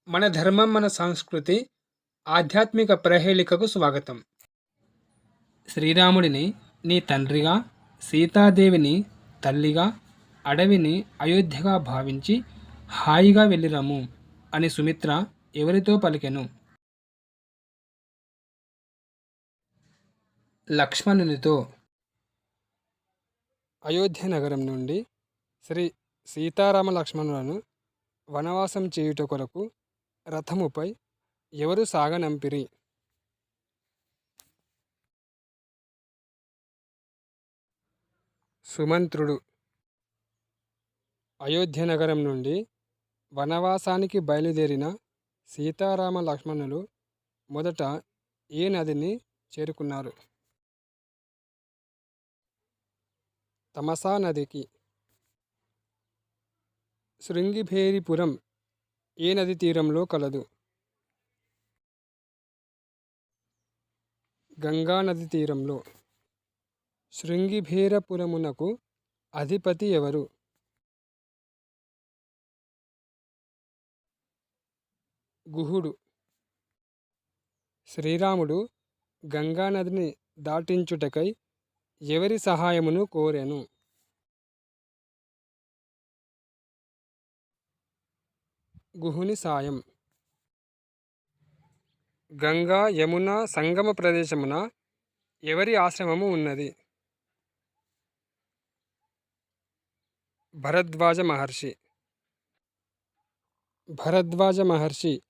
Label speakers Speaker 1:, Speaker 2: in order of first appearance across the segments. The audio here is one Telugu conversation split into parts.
Speaker 1: మన ధర్మం మన సంస్కృతి ఆధ్యాత్మిక ప్రహేళికకు స్వాగతం. శ్రీరాముడిని నీ తండ్రిగా, సీతాదేవిని తల్లిగా, అడవిని అయోధ్యగా భావించి హాయిగా వెళ్ళిరమ్ము అని సుమిత్ర ఎవరితో పలికెను? లక్ష్మణునితో. అయోధ్య నగరం నుండి శ్రీ సీతారామ లక్ష్మణులను వనవాసం చేయుట కొరకు రథముపై ఎవరు సాగనంపిరి? సుమంత్రుడు. అయోధ్య నగరం నుండి వనవాసానికి బయలుదేరిన సీతారామ లక్ష్మణులు మొదట ఏ నదిని చేరుకున్నారు? తమసా నదికి. శృంగిభేరిపురం ఏ నది తీరంలో కలదు? గంగా నది తీరంలో. శృంగిభేరపురమునకు అధిపతి ఎవరు? గుహుడు. శ్రీరాముడు గంగా నదిని దాటించుటకై ఎవరి సహాయమును కోరెను? గుహుని సాయం. గంగా యమున సంగమ ప్రదేశమున ఎవరి ఆశ్రమము ఉన్నది? భరద్వాజ మహర్షి. భరద్వాజ మహర్షి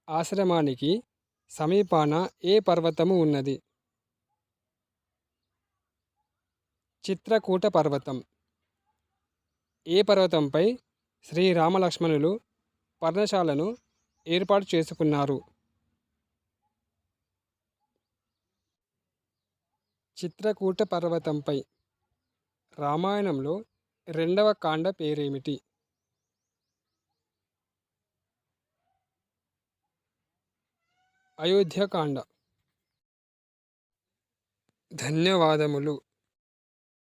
Speaker 1: ఆశ్రమానికి సమీపాన ఏ పర్వతము ఉన్నది? చిత్రకూట పర్వతం. ఏ పర్వతంపై శ్రీరామలక్ష్మణులు పర్ణశాలను ఏర్పాటు చేసుకున్నారు? చిత్రకూట పర్వతంపై. రామాయణంలో రెండవ కాండ పేరేమిటి? అయోధ్యకాండ. ధన్యవాదములు.